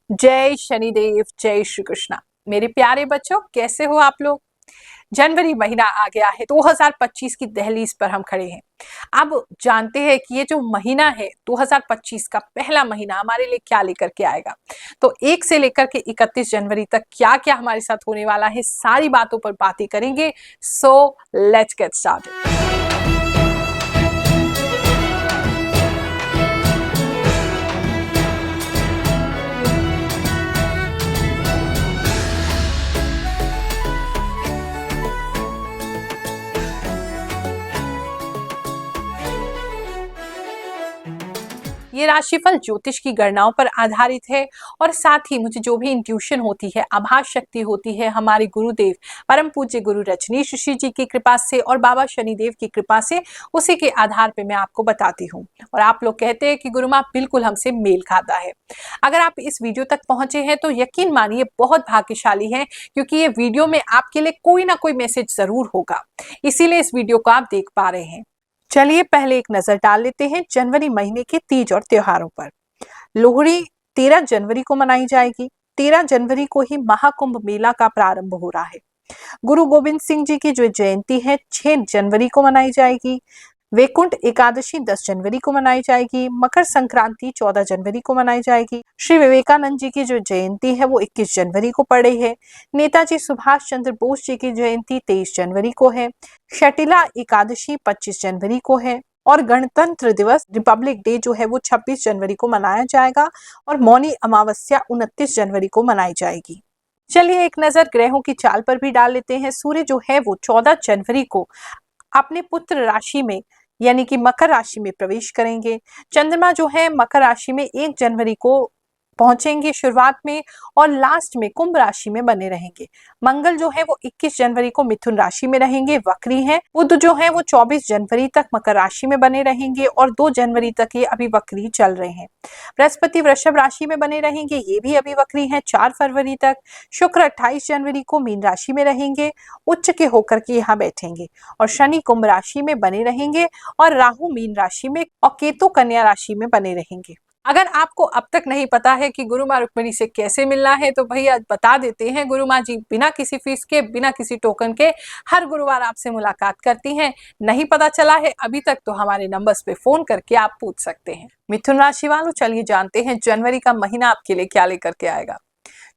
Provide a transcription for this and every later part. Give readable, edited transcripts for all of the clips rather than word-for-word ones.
जय शनिदेव, जय श्री कृष्णा। मेरे प्यारे बच्चों, कैसे हो आप लोग। जनवरी महीना आ गया है, 2025 की दहलीज पर हम खड़े हैं। अब जानते हैं कि ये जो महीना है 2025 का पहला महीना हमारे लिए क्या लेकर के आएगा। तो 1 से लेकर के 31 जनवरी तक क्या क्या हमारे साथ होने वाला है, सारी बातों पर बातें करेंगे। So let's get started. ये राशिफल ज्योतिष की गणनाओं पर आधारित है और साथ ही मुझे जो भी इंट्यूशन होती है, आभास शक्ति होती है, हमारे गुरुदेव परम पूज्य गुरु रजनीश ऋषि जी की कृपा से और बाबा शनिदेव की कृपा से उसी के आधार पे मैं आपको बताती हूँ। और आप लोग कहते हैं कि गुरु माँ बिल्कुल हमसे मेल खाता है। अगर आप इस वीडियो तक पहुंचे हैं तो यकीन मानिए बहुत भाग्यशाली है, क्योंकि ये वीडियो में आपके लिए कोई ना कोई मैसेज जरूर होगा, इसीलिए इस वीडियो को आप देख पा रहे हैं। चलिए पहले एक नजर डाल लेते हैं जनवरी महीने के तीज और त्योहारों पर। लोहड़ी 13 जनवरी को मनाई जाएगी। 13 जनवरी को ही महाकुंभ मेला का प्रारंभ हो रहा है। गुरु गोविंद सिंह जी की जो जयंती है 6 जनवरी को मनाई जाएगी। वैकुंठ एकादशी 10 जनवरी को मनाई जाएगी। मकर संक्रांति 14 जनवरी को मनाई जाएगी। श्री विवेकानंद जी की जो जयंती है वो 21 जनवरी को पड़ी है। नेताजी सुभाष चंद्र बोस जी की जयंती 23 जनवरी को है। शटिला एकादशी 25 जनवरी को है। और गणतंत्र दिवस रिपब्लिक डे जो है वो 26 जनवरी को मनाया जाएगा। और मौनी अमावस्या 29 जनवरी को मनाई जाएगी। चलिए एक नजर ग्रहों की चाल पर भी डाल लेते हैं। सूर्य जो है वो 14 जनवरी को अपने पुत्र राशि में यानी कि मकर राशि में प्रवेश करेंगे। चंद्रमा जो है मकर राशि में 1 जनवरी को पहुंचेंगे शुरुआत में और लास्ट में कुंभ राशि में बने रहेंगे। मंगल जो है वो 21 जनवरी को मिथुन राशि में रहेंगे, वक्री हैं। बुध जो है वो 24 जनवरी तक मकर राशि में बने रहेंगे और 2 जनवरी तक ये अभी वक्री चल रहे हैं। बृहस्पति वृषभ राशि में बने रहेंगे, ये भी अभी वक्री हैं 4 फरवरी तक। शुक्र 28 जनवरी को मीन राशि में रहेंगे, उच्च के होकर के यहाँ बैठेंगे। और शनि कुंभ राशि में बने रहेंगे और राहु मीन राशि में और केतु कन्या राशि में बने रहेंगे। अगर आपको अब तक नहीं पता है कि गुरु माँ रुक्मिणी से कैसे मिलना है तो भैया बता देते हैं। गुरु माँ जी बिना किसी फीस के, बिना किसी टोकन के हर गुरुवार आपसे मुलाकात करती हैं। नहीं पता चला है अभी तक तो हमारे नंबर्स पे फोन करके आप पूछ सकते हैं। मिथुन राशि वालों, चलिए जानते हैं जनवरी का महीना आपके लिए क्या लेकर के आएगा।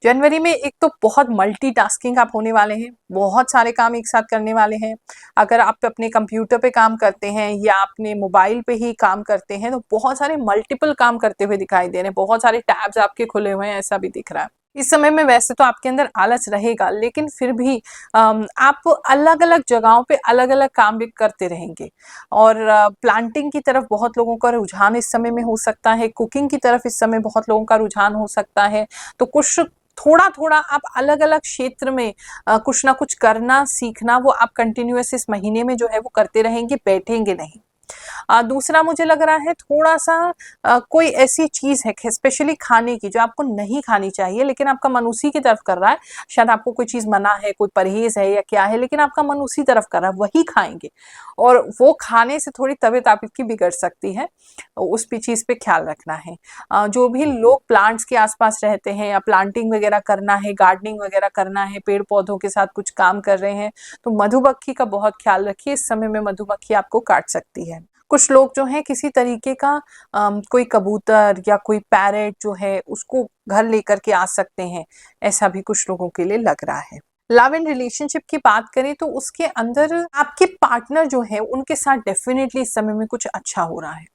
जनवरी में एक तो बहुत मल्टीटास्किंग आप होने वाले हैं, बहुत सारे काम एक साथ करने वाले हैं। अगर आप अपने कंप्यूटर पे काम करते हैं या अपने मोबाइल पे ही काम करते हैं तो बहुत सारे मल्टीपल काम करते हुए दिखाई दे रहे हैं। बहुत सारे टैब्स आपके खुले हुए हैं, ऐसा भी दिख रहा है। इस समय में वैसे तो आपके अंदर आलस रहेगा, लेकिन फिर भी आप अलग अलग जगहों पे अलग अलग काम भी करते रहेंगे। और प्लांटिंग की तरफ बहुत लोगों का रुझान इस समय में हो सकता है। कुकिंग की तरफ इस समय बहुत लोगों का रुझान हो सकता है। तो कुछ थोड़ा थोड़ा आप अलग अलग क्षेत्र में कुछ ना कुछ करना सीखना वो आप कंटिन्यूअस इस महीने में जो है वो करते रहेंगे, बैठेंगे नहीं। दूसरा मुझे लग रहा है थोड़ा सा कोई ऐसी चीज है स्पेशली खाने की जो आपको नहीं खानी चाहिए, लेकिन आपका मन उसी की तरफ कर रहा है। शायद आपको कोई चीज मना है, कोई परहेज है या क्या है, लेकिन आपका मन उसी तरफ कर रहा है, वही खाएंगे। और वो खाने से थोड़ी तबीयत आपकी बिगड़ सकती है, उस भी चीज पे ख्याल रखना है। जो भी लोग प्लांट्स के आसपास रहते हैं या प्लांटिंग वगैरह करना है, गार्डनिंग वगैरह करना है, पेड़ पौधों के साथ कुछ काम कर रहे हैं तो मधुमक्खी का बहुत ख्याल रखिए। इस समय में मधुमक्खी आपको काट सकती है। कुछ लोग जो है किसी तरीके का कोई कबूतर या कोई पैरेट जो है उसको घर लेकर के आ सकते हैं, ऐसा भी कुछ लोगों के लिए लग रहा है। लव एंड रिलेशनशिप की बात करें तो उसके अंदर आपके पार्टनर जो है उनके साथ डेफिनेटली इस समय में कुछ अच्छा हो रहा है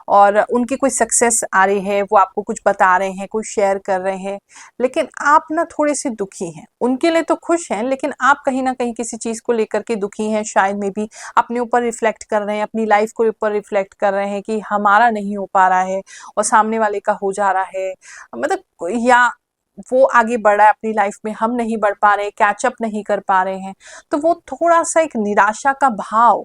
और उनकी कोई सक्सेस आ रही है, वो आपको कुछ बता रहे हैं, कोई शेयर कर रहे हैं, लेकिन आप ना थोड़े से दुखी हैं। उनके लिए तो खुश हैं, लेकिन आप कहीं ना कहीं किसी चीज को लेकर के दुखी हैं। शायद में भी अपने ऊपर रिफ्लेक्ट कर रहे हैं, अपनी लाइफ को ऊपर रिफ्लेक्ट कर रहे हैं कि हमारा नहीं हो पा रहा है और सामने वाले का हो जा रहा है। मतलब या वो आगे बढ़ रहा है अपनी लाइफ में, हम नहीं बढ़ पा रहे, कैचअप नहीं कर पा रहे हैं। तो वो थोड़ा सा एक निराशा का भाव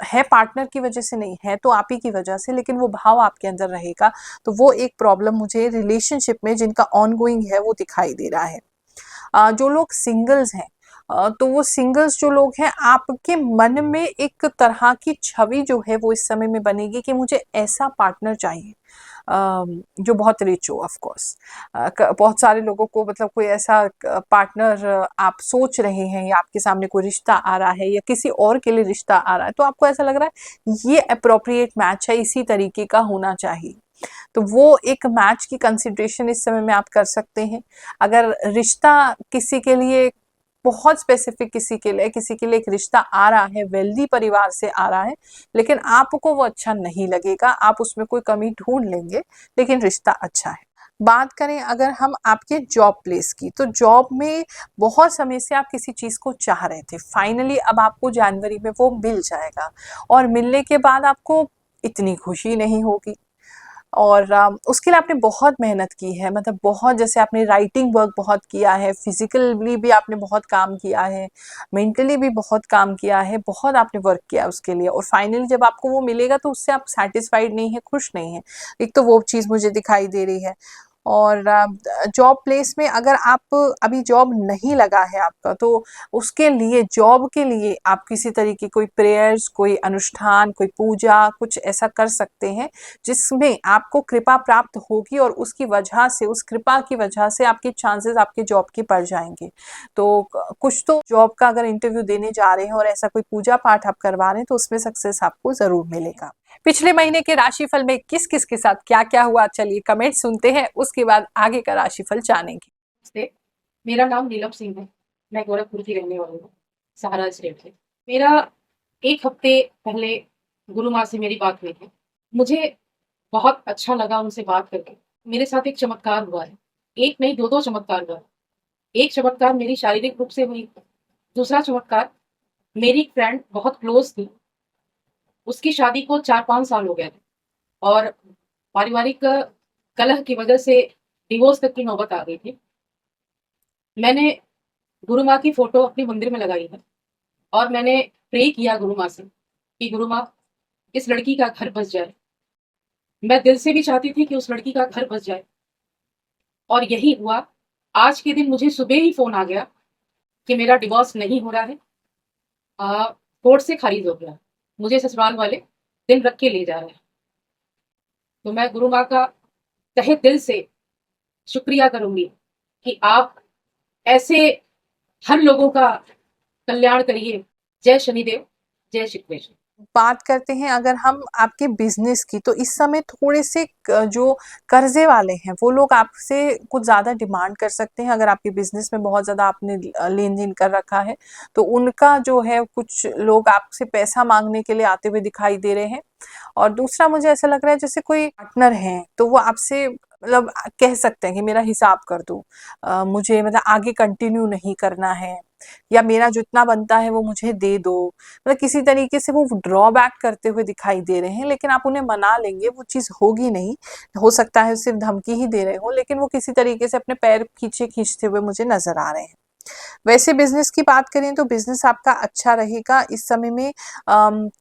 है, पार्टनर की वजह से नहीं है तो आप ही की वजह से, लेकिन वो भाव आपके अंदर रहेगा। तो वो एक प्रॉब्लम मुझे रिलेशनशिप में जिनका ऑनगोइंग है वो दिखाई दे रहा है। जो लोग सिंगल्स हैं तो वो सिंगल्स जो लोग हैं, आपके मन में एक तरह की छवि जो है वो इस समय में बनेगी कि मुझे ऐसा पार्टनर चाहिए जो बहुत रिच हो ऑफ कोर्स। बहुत सारे लोगों को मतलब कोई ऐसा पार्टनर आप सोच रहे हैं या आपके सामने कोई रिश्ता आ रहा है या किसी और के लिए रिश्ता आ रहा है, तो आपको ऐसा लग रहा है ये अप्रोप्रिएट मैच है, इसी तरीके का होना चाहिए, तो वो एक मैच की कंसिडरेशन इस समय में आप कर सकते हैं। अगर रिश्ता किसी के लिए बहुत स्पेसिफिक, किसी के लिए एक रिश्ता आ रहा है, वेल्दी परिवार से आ रहा है, लेकिन आपको वो अच्छा नहीं लगेगा, आप उसमें कोई कमी ढूंढ लेंगे, लेकिन रिश्ता अच्छा है। बात करें अगर हम आपके जॉब प्लेस की, तो जॉब में बहुत समय से आप किसी चीज़ को चाह रहे थे, फाइनली अब आपको जनवरी में वो मिल जाएगा, और मिलने के बाद आपको इतनी खुशी नहीं होगी, और उसके लिए आपने बहुत मेहनत की है, मतलब बहुत, जैसे आपने राइटिंग वर्क बहुत किया है, फिजिकली भी आपने बहुत काम किया है, मेंटली भी बहुत काम किया है, बहुत आपने वर्क किया है उसके लिए, और फाइनली जब आपको वो मिलेगा तो उससे आप सेटिस्फाइड नहीं है, खुश नहीं है। एक तो वो चीज़ मुझे दिखाई दे रही है। और जॉब प्लेस में अगर आप अभी जॉब नहीं लगा है आपका, तो उसके लिए, जॉब के लिए आप किसी तरीके कोई प्रेयर्स, कोई अनुष्ठान, कोई पूजा, कुछ ऐसा कर सकते हैं जिसमें आपको कृपा प्राप्त होगी, और उसकी वजह से, उस कृपा की वजह से आपके चांसेस आपके जॉब के बढ़ जाएंगे। तो कुछ तो जॉब का अगर इंटरव्यू देने जा रहे हैं और ऐसा कोई पूजा पाठ आप करवा रहे हैं, तो उसमें सक्सेस आपको जरूर मिलेगा। पिछले महीने के राशिफल में किस किस के साथ क्या क्या हुआ, चलिए कमेंट सुनते हैं, उसके बाद आगे का राशिफल जानेंगे। नमस्ते, मेरा नाम नीलम सिंह है। मैं गोरखपुर की रहने वाली हूँ, सहारा स्टेट से। मेरा 1 हफ्ते पहले गुरु माँ से मेरी बात हुई थी। मुझे बहुत अच्छा लगा उनसे बात करके। मेरे साथ एक चमत्कार हुआ है। 1 नहीं 2-2 चमत्कार हुआ है। एक चमत्कार मेरी शारीरिक रूप से हुई। दूसरा चमत्कार, मेरी फ्रेंड बहुत क्लोज़ थी, उसकी शादी को 4-5 साल हो गए थे, और पारिवारिक कलह की वजह से डिवोर्स तक की नौबत आ गई थी। मैंने गुरु माँ की फ़ोटो अपने मंदिर में लगाई है, और मैंने प्रे किया गुरु माँ से कि गुरु माँ, इस लड़की का घर बस जाए। मैं दिल से भी चाहती थी कि उस लड़की का घर बस जाए, और यही हुआ। आज के दिन मुझे सुबह ही फ़ोन आ गया कि मेरा डिवोर्स नहीं हो रहा है, कोर्ट से खारिज हो गया। मुझे ससुराल वाले दिन रख के ले जा रहे हैं। तो मैं गुरु माँ का तहे दिल से शुक्रिया करूँगी कि आप ऐसे हर लोगों का कल्याण करिए। जय शनिदेव, जय श्री कृष्ण। बात करते हैं अगर हम आपके बिजनेस की, तो इस समय थोड़े से जो कर्जे वाले हैं वो लोग आपसे कुछ ज्यादा डिमांड कर सकते हैं। अगर आपके बिजनेस में बहुत ज्यादा आपने लेन देन कर रखा है, तो उनका जो है, कुछ लोग आपसे पैसा मांगने के लिए आते हुए दिखाई दे रहे हैं। और दूसरा, मुझे ऐसा लग रहा है जैसे कोई पार्टनर है, तो वो आपसे मतलब कह सकते हैं कि मेरा हिसाब कर दो, मुझे मतलब आगे कंटिन्यू नहीं करना है, या मेरा जितना बनता है वो मुझे दे दो। मतलब किसी तरीके से वो ड्रॉबैक करते हुए दिखाई दे रहे हैं, लेकिन आप उन्हें मना लेंगे, वो चीज़ होगी नहीं। हो सकता है सिर्फ धमकी ही दे रहे हो, लेकिन वो किसी तरीके से अपने पैर पीछे खींचते हुए मुझे नजर आ रहे हैं। वैसे बिजनेस की बात करें तो बिजनेस आपका अच्छा रहेगा इस समय में।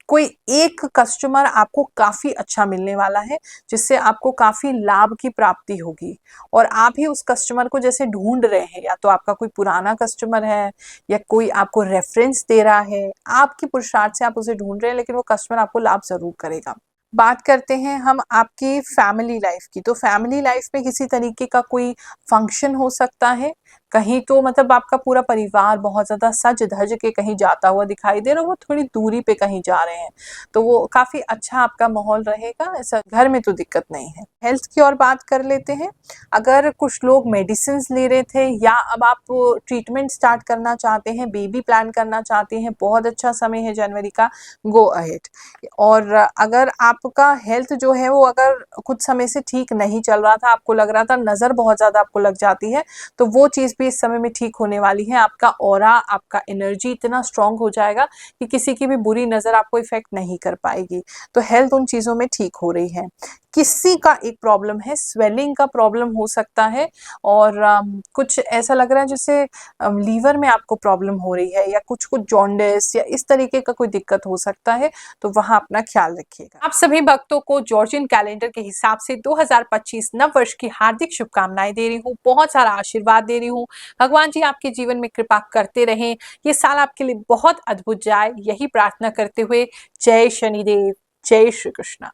कोई एक कस्टमर आपको काफी अच्छा मिलने वाला है, जिससे आपको काफी लाभ की प्राप्ति होगी, और आप ही उस कस्टमर को जैसे ढूंढ रहे हैं, या तो आपका कोई पुराना कस्टमर है, या कोई आपको रेफरेंस दे रहा है, आपकी पुरुषार्थ से आप उसे ढूंढ रहे हैं, लेकिन वो कस्टमर आपको लाभ जरूर करेगा। बात करते हैं हम आपकी फैमिली लाइफ की, तो फैमिली लाइफ में किसी तरीके का कोई फंक्शन हो सकता है, कहीं तो मतलब आपका पूरा परिवार बहुत ज्यादा सज धज के कहीं जाता हुआ दिखाई दे रहा है, वो थोड़ी दूरी पे कहीं जा रहे हैं, तो वो काफी अच्छा आपका माहौल रहेगा, ऐसा घर में तो दिक्कत नहीं है। हेल्थ की और बात कर लेते हैं। अगर कुछ लोग मेडिसिन ले रहे थे, या अब आप ट्रीटमेंट स्टार्ट करना चाहते हैं, बेबी प्लान करना चाहते हैं, बहुत अच्छा समय है जनवरी का, गो अहेड। और अगर आपका हेल्थ जो है वो अगर कुछ समय से ठीक नहीं चल रहा था, आपको लग रहा था नजर बहुत ज्यादा आपको लग जाती है, तो वो चीज भी इस समय में ठीक होने वाली है। आपका ऑरा, आपका एनर्जी इतना स्ट्रांग हो जाएगा कि किसी की भी बुरी नजर आपको इफेक्ट नहीं कर पाएगी। तो हेल्थ उन चीजों में ठीक हो रही है। किसी का एक प्रॉब्लम है, स्वेलिंग का प्रॉब्लम हो सकता है, और कुछ ऐसा लग रहा है जैसे लीवर में आपको प्रॉब्लम हो रही है, या कुछ कुछ जॉन्डिस या इस तरीके का कोई दिक्कत हो सकता है, तो वहां अपना ख्याल रखिएगा। आप सभी भक्तों को जॉर्जियन कैलेंडर के हिसाब से 2025 नव वर्ष की हार्दिक शुभकामनाएं दे रही हूँ, बहुत सारा आशीर्वाद दे रही हूँ। भगवान जी आपके जीवन में कृपा करते रहें, ये साल आपके लिए बहुत अद्भुत जाए, यही प्रार्थना करते हुए जय शनिदेव, जय श्री कृष्ण।